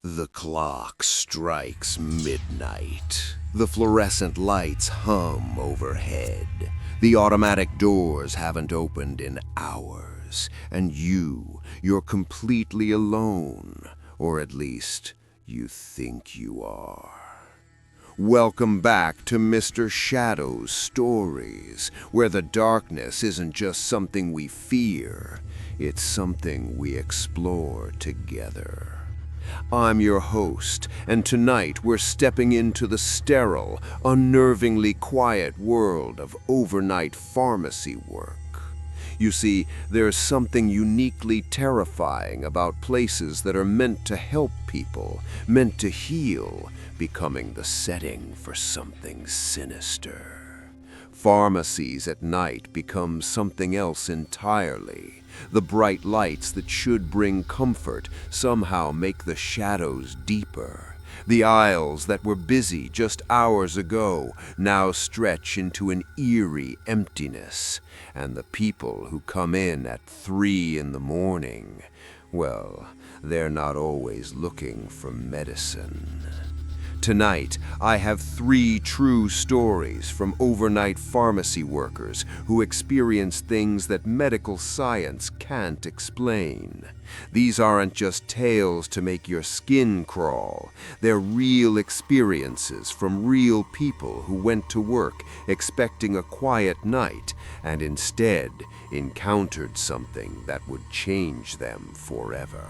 The clock strikes midnight. The fluorescent lights hum overhead. The automatic doors haven't opened in hours. And you're completely alone. Or at least, you think you are. Welcome back to Mr. Shadow's Stories, where the darkness isn't just something we fear, it's something we explore together. I'm your host, and tonight we're stepping into the sterile, unnervingly quiet world of overnight pharmacy work. You see, there's something uniquely terrifying about places that are meant to help people, meant to heal, becoming the setting for something sinister. Pharmacies at night become something else entirely. The bright lights that should bring comfort somehow make the shadows deeper. The aisles that were busy just hours ago now stretch into an eerie emptiness. And the people who come in at 3 in the morning, well, they're not always looking for medicine. Tonight, I have 3 true stories from overnight pharmacy workers who experience things that medical science can't explain. These aren't just tales to make your skin crawl. They're real experiences from real people who went to work expecting a quiet night and instead encountered something that would change them forever.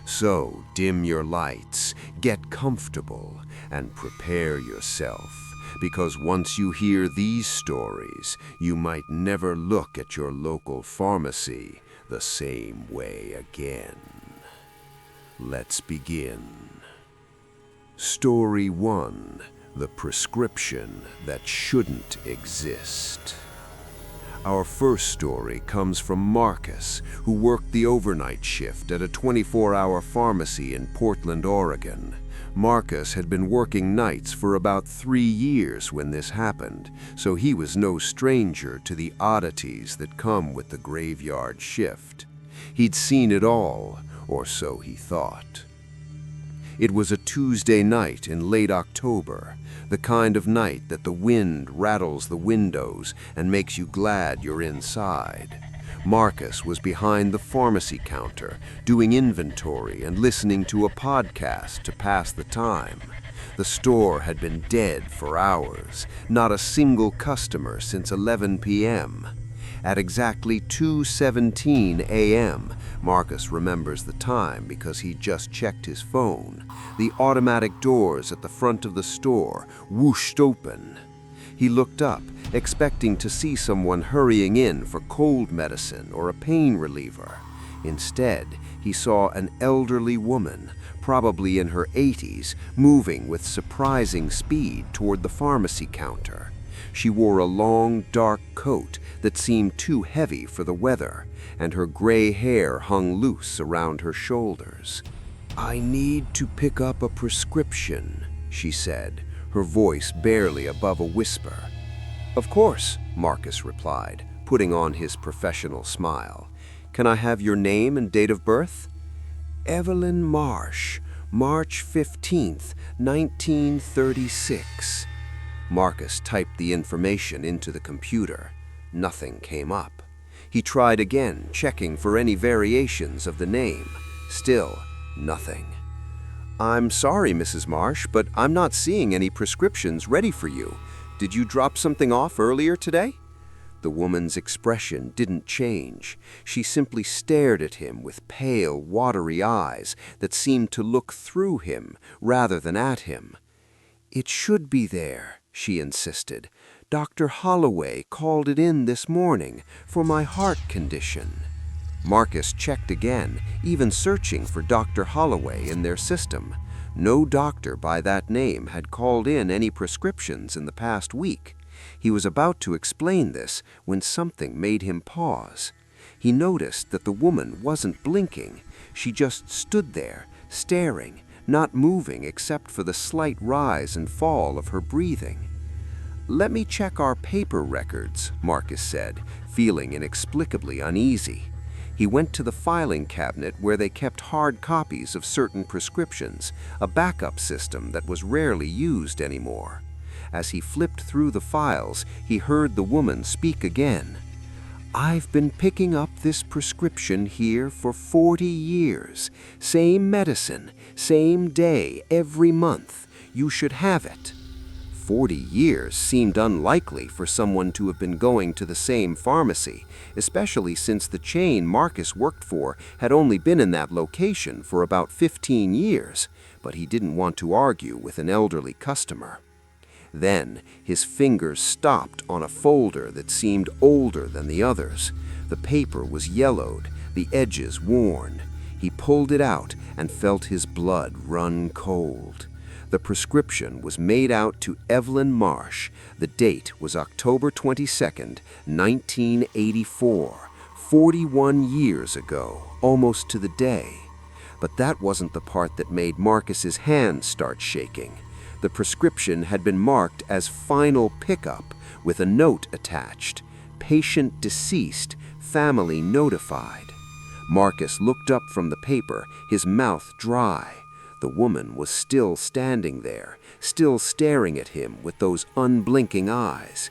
So, dim your lights, get comfortable, and prepare yourself, because once you hear these stories, you might never look at your local pharmacy the same way again. Let's begin. Story 1: The Prescription That Shouldn't Exist. Our first story comes from Marcus, who worked the overnight shift at a 24-hour pharmacy in Portland, Oregon. Marcus had been working nights for about 3 years when this happened, so he was no stranger to the oddities that come with the graveyard shift. He'd seen it all, or so he thought. It was a Tuesday night in late October, the kind of night that the wind rattles the windows and makes you glad you're inside. Marcus was behind the pharmacy counter, doing inventory and listening to a podcast to pass the time. The store had been dead for hours, not a single customer since 11 p.m. At exactly 2:17 a.m., Marcus remembers the time because he just checked his phone. The automatic doors at the front of the store whooshed open. He looked up, expecting to see someone hurrying in for cold medicine or a pain reliever. Instead, he saw an elderly woman, probably in her 80s, moving with surprising speed toward the pharmacy counter. She wore a long, dark coat that seemed too heavy for the weather, and her gray hair hung loose around her shoulders. "I need to pick up a prescription," she said, her voice barely above a whisper. "Of course," Marcus replied, putting on his professional smile. "Can I have your name and date of birth?" "Evelyn Marsh, March 15th, 1936. Marcus typed the information into the computer. Nothing came up. He tried again, checking for any variations of the name. Still, nothing. "I'm sorry, Mrs. Marsh, but I'm not seeing any prescriptions ready for you. Did you drop something off earlier today?" The woman's expression didn't change. She simply stared at him with pale, watery eyes that seemed to look through him rather than at him. "It should be there," she insisted. "Dr. Holloway called it in this morning for my heart condition." Marcus checked again, even searching for Dr. Holloway in their system. No doctor by that name had called in any prescriptions in the past week. He was about to explain this when something made him pause. He noticed that the woman wasn't blinking. She just stood there, staring, not moving except for the slight rise and fall of her breathing. "Let me check our paper records," Marcus said, feeling inexplicably uneasy. He went to the filing cabinet where they kept hard copies of certain prescriptions, a backup system that was rarely used anymore. As he flipped through the files, he heard the woman speak again. "I've been picking up this prescription here for 40 years. Same medicine, same day, every month. You should have it." 40 years seemed unlikely for someone to have been going to the same pharmacy, especially since the chain Marcus worked for had only been in that location for about 15 years, but he didn't want to argue with an elderly customer. Then his fingers stopped on a folder that seemed older than the others. The paper was yellowed, the edges worn. He pulled it out and felt his blood run cold. The prescription was made out to Evelyn Marsh. The date was October 22nd, 1984, 41 years ago, almost to the day. But that wasn't the part that made Marcus's hands start shaking. The prescription had been marked as final pickup with a note attached. Patient deceased, family notified. Marcus looked up from the paper, his mouth dry. The woman was still standing there, still staring at him with those unblinking eyes.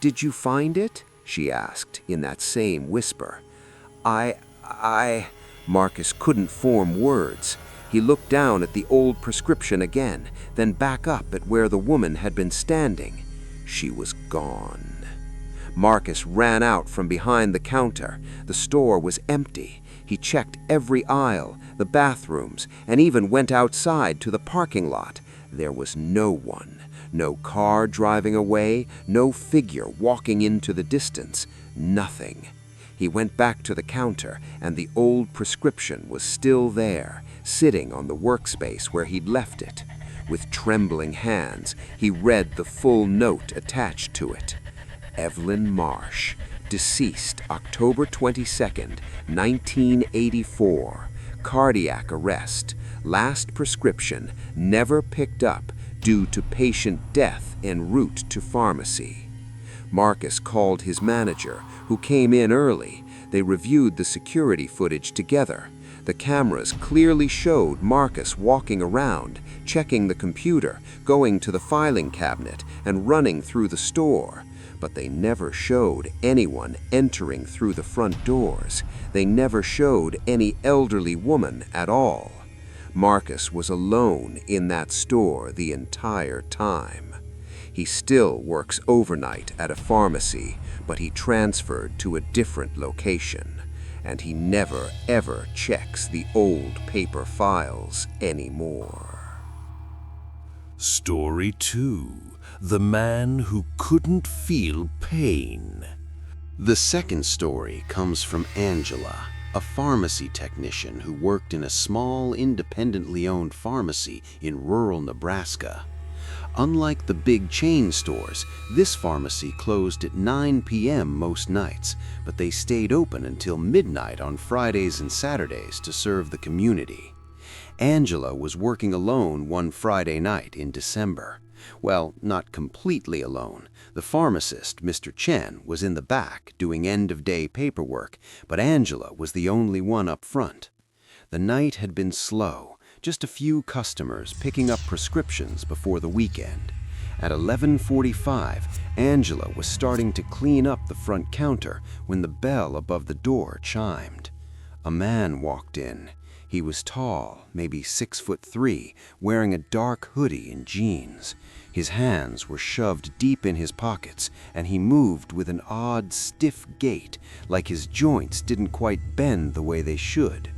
"Did you find it?" she asked in that same whisper. Marcus couldn't form words. He looked down at the old prescription again, then back up at where the woman had been standing. She was gone. Marcus ran out from behind the counter. The store was empty. He checked every aisle, the bathrooms, and even went outside to the parking lot. There was no one. No car driving away, no figure walking into the distance. Nothing. He went back to the counter, and the old prescription was still there, sitting on the workspace where he'd left it. With trembling hands, he read the full note attached to it. Evelyn Marsh, deceased October 22nd, 1984. Cardiac arrest. Last prescription never picked up due to patient death en route to pharmacy. Marcus called his manager, who came in early. They reviewed the security footage together. The cameras clearly showed Marcus walking around, checking the computer, going to the filing cabinet, and running through the store. But they never showed anyone entering through the front doors. They never showed any elderly woman at all. Marcus was alone in that store the entire time. He still works overnight at a pharmacy, but he transferred to a different location, and he never ever checks the old paper files anymore. Story 2. The Man Who Couldn't Feel Pain. The second story comes from Angela, a pharmacy technician who worked in a small, independently owned pharmacy in rural Nebraska. Unlike the big chain stores, this pharmacy closed at 9 p.m. most nights, but they stayed open until midnight on Fridays and Saturdays to serve the community. Angela was working alone one Friday night in December. Well, not completely alone. The pharmacist, Mr. Chen, was in the back doing end-of-day paperwork, but Angela was the only one up front. The night had been slow, just a few customers picking up prescriptions before the weekend. At 11:45, Angela was starting to clean up the front counter when the bell above the door chimed. A man walked in. He was tall, maybe 6'3", wearing a dark hoodie and jeans. His hands were shoved deep in his pockets, and he moved with an odd, stiff gait, like his joints didn't quite bend the way they should.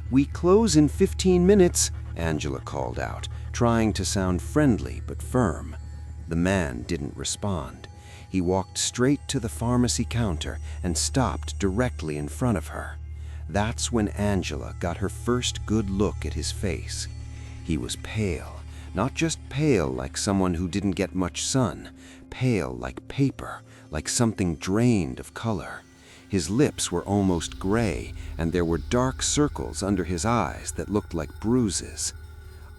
"We close in 15 minutes, Angela called out, trying to sound friendly but firm. The man didn't respond. He walked straight to the pharmacy counter and stopped directly in front of her. That's when Angela got her first good look at his face. He was pale, not just pale like someone who didn't get much sun, pale like paper, like something drained of color. His lips were almost gray, and there were dark circles under his eyes that looked like bruises.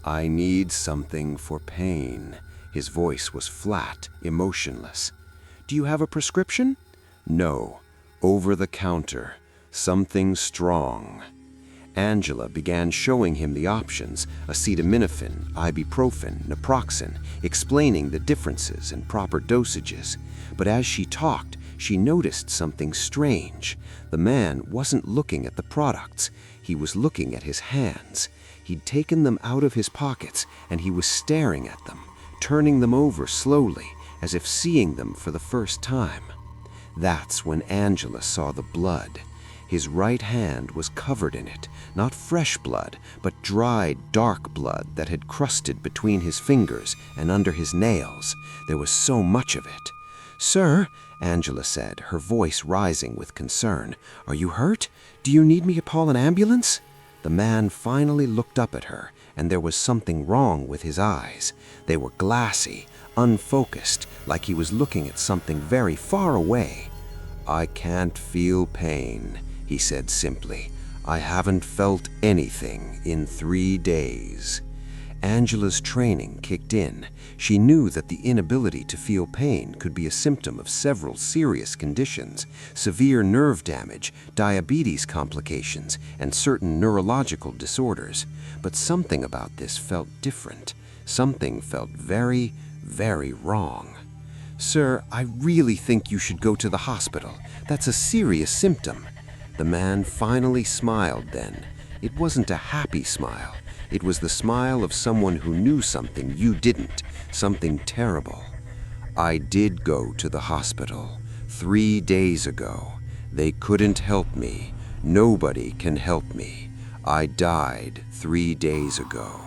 "I need something for pain." His voice was flat, emotionless. "Do you have a prescription?" "No. Over the counter. something strong. Angela began showing him the options: acetaminophen, ibuprofen, naproxen, explaining the differences and proper dosages. But as she talked, she noticed something strange. The man wasn't looking at the products. He was looking at his hands. He'd taken them out of his pockets, and he was staring at them, turning them over slowly, as if seeing them for the first time. That's when Angela saw the blood. His right hand was covered in it, not fresh blood, but dried, dark blood that had crusted between his fingers and under his nails. There was so much of it. "Sir," Angela said, her voice rising with concern, "are you hurt? Do you need me to call an ambulance?" The man finally looked up at her, and there was something wrong with his eyes. They were glassy, unfocused, like he was looking at something very far away. "I can't feel pain," he said simply. "I haven't felt anything in 3 days." Angela's training kicked in. She knew that the inability to feel pain could be a symptom of several serious conditions: severe nerve damage, diabetes complications, and certain neurological disorders. But something about this felt different. Something felt very, very wrong. "Sir, I really think you should go to the hospital. That's a serious symptom." The man finally smiled then. It wasn't a happy smile. It was the smile of someone who knew something you didn't, something terrible. "I did go to the hospital 3 days ago. They couldn't help me. Nobody can help me. I died 3 days ago."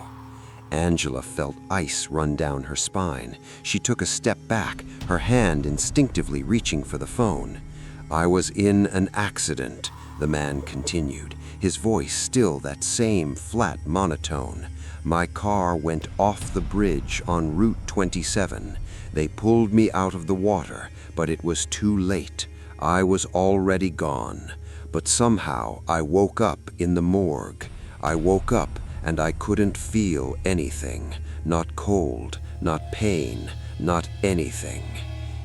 Angela felt ice run down her spine. She took a step back, her hand instinctively reaching for the phone. "I was in an accident," the man continued, his voice still that same flat monotone. "My car went off the bridge on Route 27. They pulled me out of the water, but it was too late. I was already gone. But somehow I woke up in the morgue. I woke up and I couldn't feel anything. Not cold, not pain, not anything."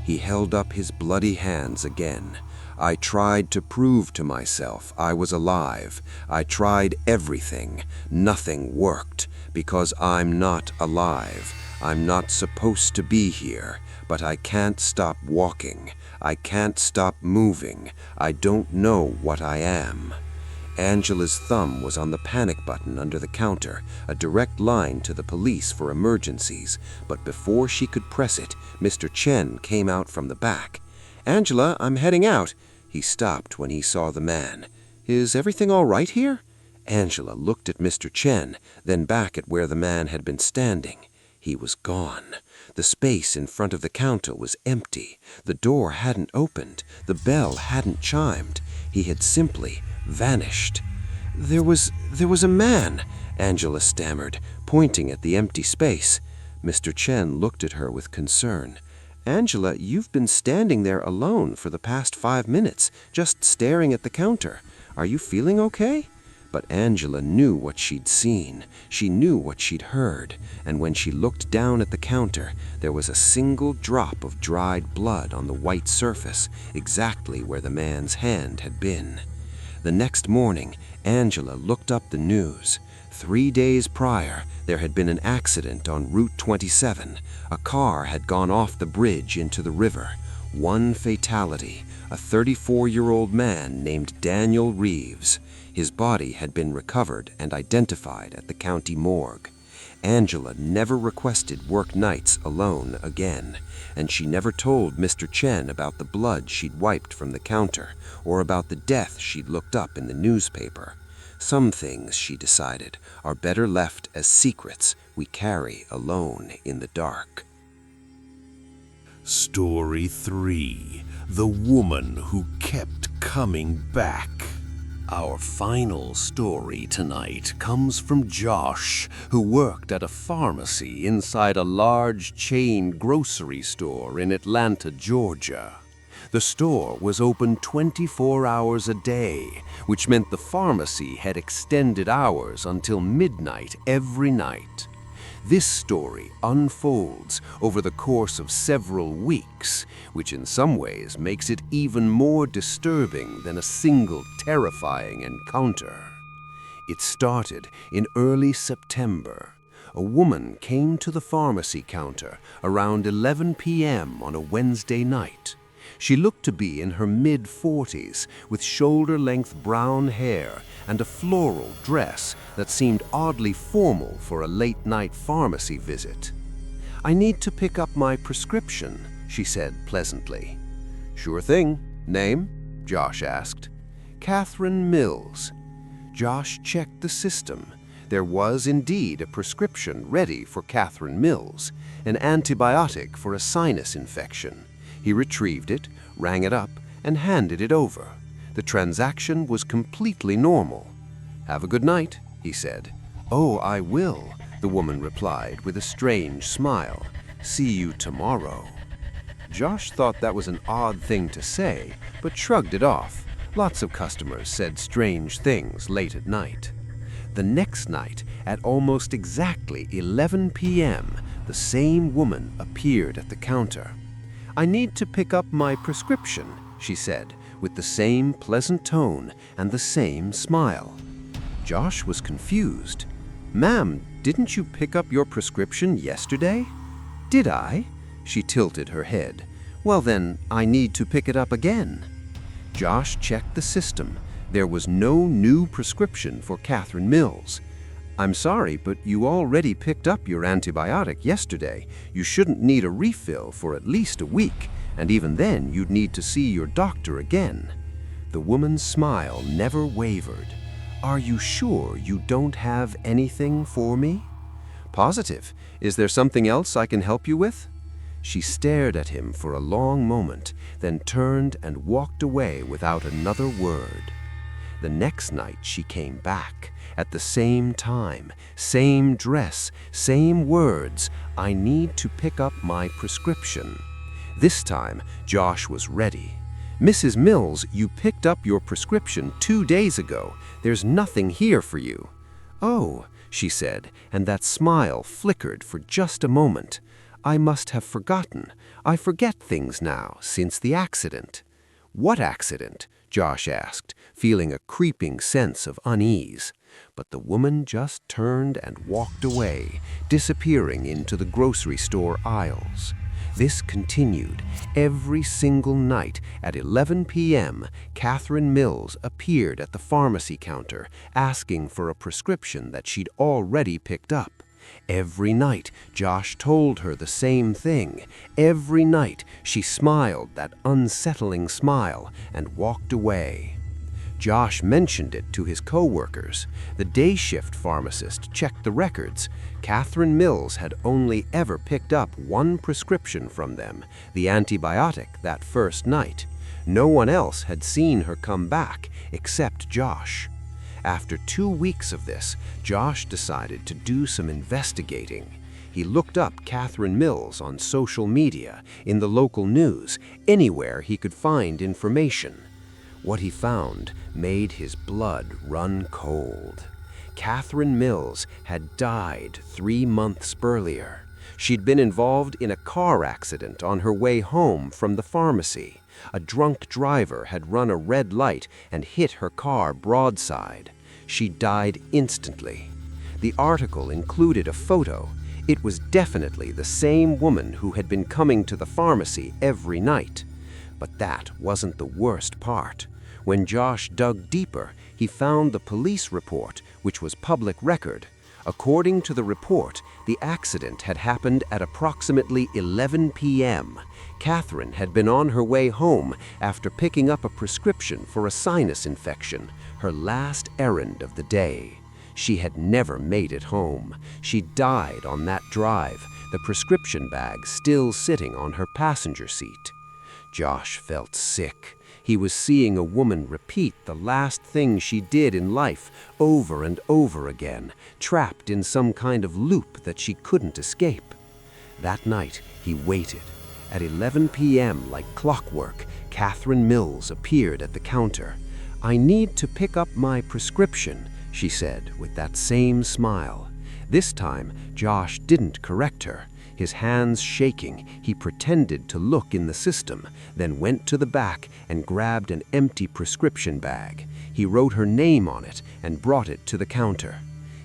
He held up his bloody hands again. "I tried to prove to myself I was alive. I tried everything. Nothing worked, because I'm not alive. I'm not supposed to be here, but I can't stop walking. I can't stop moving. I don't know what I am." Angela's thumb was on the panic button under the counter, a direct line to the police for emergencies. But before she could press it, Mr. Chen came out from the back. "Angela, I'm heading out." He stopped when he saw the man. "Is everything all right here?" Angela looked at Mr. Chen, then back at where the man had been standing. He was gone. The space in front of the counter was empty. The door hadn't opened. The bell hadn't chimed. He had simply vanished. There was a man," Angela stammered, pointing at the empty space. Mr. Chen looked at her with concern. "Angela, you've been standing there alone for the past 5 minutes, just staring at the counter. Are you feeling okay?" But Angela knew what she'd seen. She knew what she'd heard. And when she looked down at the counter, there was a single drop of dried blood on the white surface, exactly where the man's hand had been. The next morning, Angela looked up the news. 3 days prior, there had been an accident on Route 27. A car had gone off the bridge into the river. 1 fatality, a 34-year-old man named Daniel Reeves. His body had been recovered and identified at the county morgue. Angela never requested work nights alone again, and she never told Mr. Chen about the blood she'd wiped from the counter or about the death she'd looked up in the newspaper. Some things, she decided, are better left as secrets we carry alone in the dark. Story 3. The Woman Who Kept Coming Back. Our final story tonight comes from Josh, who worked at a pharmacy inside a large chain grocery store in Atlanta, Georgia. The store was open 24 hours a day, which meant the pharmacy had extended hours until midnight every night. This story unfolds over the course of several weeks, which in some ways makes it even more disturbing than a single terrifying encounter. It started in early September. A woman came to the pharmacy counter around 11 p.m. on a Wednesday night. She looked to be in her mid-40s, with shoulder-length brown hair and a floral dress that seemed oddly formal for a late-night pharmacy visit. "I need to pick up my prescription," she said pleasantly. "Sure thing. Name?" Josh asked. "Catherine Mills." Josh checked the system. There was indeed a prescription ready for Catherine Mills, an antibiotic for a sinus infection. He retrieved it, rang it up, and handed it over. The transaction was completely normal. "Have a good night," he said. "Oh, I will," the woman replied with a strange smile. "See you tomorrow." Josh thought that was an odd thing to say, but shrugged it off. Lots of customers said strange things late at night. The next night, at almost exactly 11 p.m., the same woman appeared at the counter. "I need to pick up my prescription," she said, with the same pleasant tone and the same smile. Josh was confused. "Ma'am, didn't you pick up your prescription yesterday?" "Did I?" She tilted her head. "Well then, I need to pick it up again." Josh checked the system. There was no new prescription for Catherine Mills. "I'm sorry, but you already picked up your antibiotic yesterday. You shouldn't need a refill for at least a week, and even then you'd need to see your doctor again." The woman's smile never wavered. "Are you sure you don't have anything for me?" "Positive. Is there something else I can help you with?" She stared at him for a long moment, then turned and walked away without another word. The next night she came back. At the same time, same dress, same words. "I need to pick up my prescription." This time, Josh was ready. "Mrs. Mills, you picked up your prescription 2 days ago. There's nothing here for you." "Oh," she said, and that smile flickered for just a moment. "I must have forgotten. I forget things now, since the accident." "What accident?" Josh asked, feeling a creeping sense of unease. But the woman just turned and walked away, disappearing into the grocery store aisles. This continued. Every single night at 11 p.m., Catherine Mills appeared at the pharmacy counter, asking for a prescription that she'd already picked up. Every night, Josh told her the same thing. Every night, she smiled that unsettling smile and walked away. Josh mentioned it to his co-workers. The day shift pharmacist checked the records. Catherine Mills had only ever picked up one prescription from them, the antibiotic, that first night. No one else had seen her come back except Josh. After 2 weeks of this, Josh decided to do some investigating. He looked up Catherine Mills on social media, in the local news, anywhere he could find information. What he found made his blood run cold. Catherine Mills had died 3 months earlier. She'd been involved in a car accident on her way home from the pharmacy. A drunk driver had run a red light and hit her car broadside. She died instantly. The article included a photo. It was definitely the same woman who had been coming to the pharmacy every night. But that wasn't the worst part. When Josh dug deeper, he found the police report, which was public record. According to the report, the accident had happened at approximately 11 p.m. Catherine had been on her way home after picking up a prescription for a sinus infection, her last errand of the day. She had never made it home. She died on that drive, the prescription bag still sitting on her passenger seat. Josh felt sick. He was seeing a woman repeat the last thing she did in life over and over again, trapped in some kind of loop that she couldn't escape. That night, he waited. At 11 p.m., like clockwork, Catherine Mills appeared at the counter. "I need to pick up my prescription," she said with that same smile. This time, Josh didn't correct her. His hands shaking, he pretended to look in the system, then went to the back and grabbed an empty prescription bag. He wrote her name on it and brought it to the counter.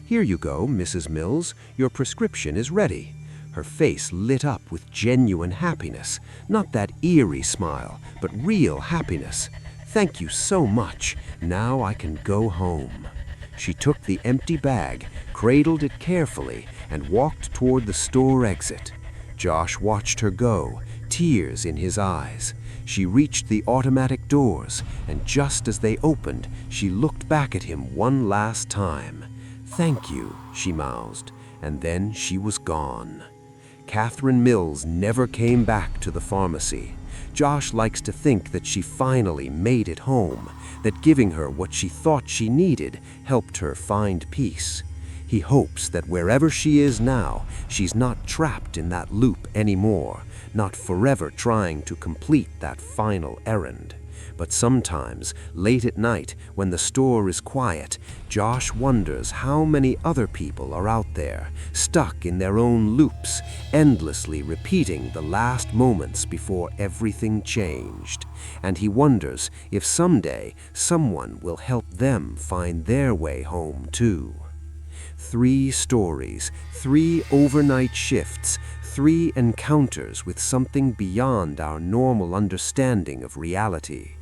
"Here you go, Mrs. Mills. Your prescription is ready." Her face lit up with genuine happiness, not that eerie smile, but real happiness. "Thank you so much. Now I can go home." She took the empty bag, cradled it carefully, and walked toward the store exit. Josh watched her go, tears in his eyes. She reached the automatic doors, and just as they opened, she looked back at him one last time. "Thank you," she mouthed, and then she was gone. Catherine Mills never came back to the pharmacy. Josh likes to think that she finally made it home, that giving her what she thought she needed helped her find peace. He hopes that wherever she is now, she's not trapped in that loop anymore, not forever trying to complete that final errand. But sometimes, late at night, when the store is quiet, Josh wonders how many other people are out there, stuck in their own loops, endlessly repeating the last moments before everything changed. And he wonders if someday someone will help them find their way home too. 3 stories, 3 overnight shifts, 3 encounters with something beyond our normal understanding of reality.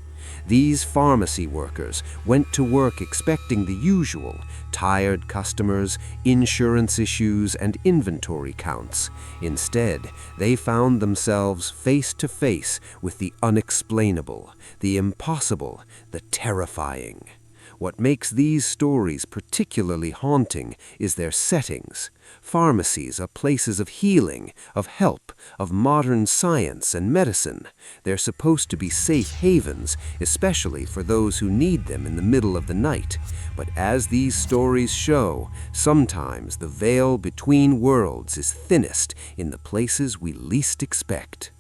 These pharmacy workers went to work expecting the usual: tired customers, insurance issues, and inventory counts. Instead, they found themselves face to face with the unexplainable, the impossible, the terrifying. What makes these stories particularly haunting is their settings. Pharmacies are places of healing, of help, of modern science and medicine. They're supposed to be safe havens, especially for those who need them in the middle of the night. But as these stories show, sometimes the veil between worlds is thinnest in the places we least expect.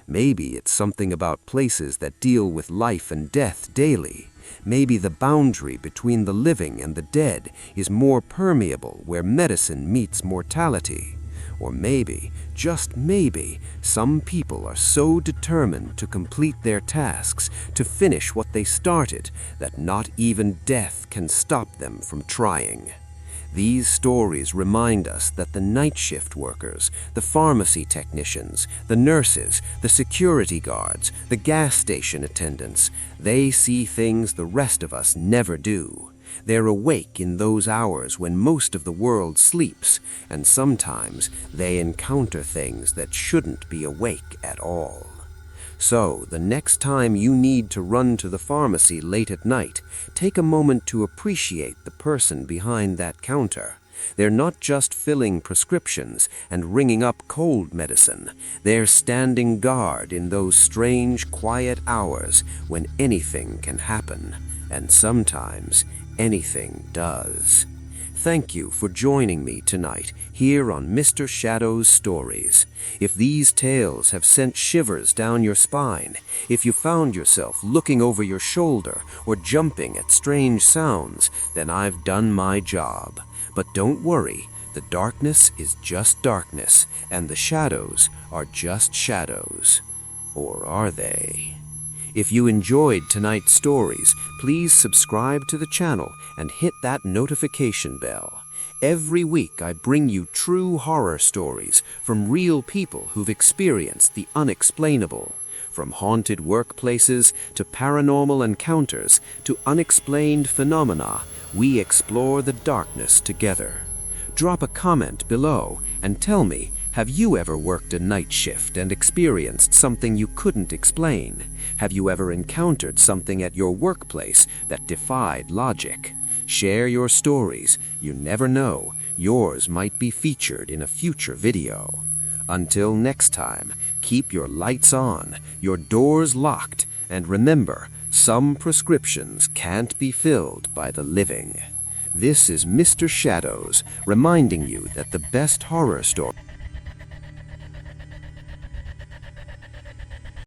Maybe it's something about places that deal with life and death daily. Maybe the boundary between the living and the dead is more permeable where medicine meets mortality. Or maybe, just maybe, some people are so determined to complete their tasks, to finish what they started, that not even death can stop them from trying. These stories remind us that the night shift workers, the pharmacy technicians, the nurses, the security guards, the gas station attendants, they see things the rest of us never do. They're awake in those hours when most of the world sleeps, and sometimes they encounter things that shouldn't be awake at all. So, the next time you need to run to the pharmacy late at night, take a moment to appreciate the person behind that counter. They're not just filling prescriptions and ringing up cold medicine. They're standing guard in those strange, quiet hours when anything can happen, and sometimes anything does. Thank you for joining me tonight here on Mr. Shadow's Stories. If these tales have sent shivers down your spine, if you found yourself looking over your shoulder or jumping at strange sounds, then I've done my job. But don't worry, the darkness is just darkness, and the shadows are just shadows. Or are they? If you enjoyed tonight's stories, please subscribe to the channel and hit that notification bell. Every week I bring you true horror stories from real people who've experienced the unexplainable. From haunted workplaces to paranormal encounters to unexplained phenomena, we explore the darkness together. Drop a comment below and tell me, have you ever worked a night shift and experienced something you couldn't explain? Have you ever encountered something at your workplace that defied logic? Share your stories. You never know, yours might be featured in a future video. Until next time, keep your lights on, your doors locked, and remember, some prescriptions can't be filled by the living. This is Mr. Shadows, reminding you that the best horror story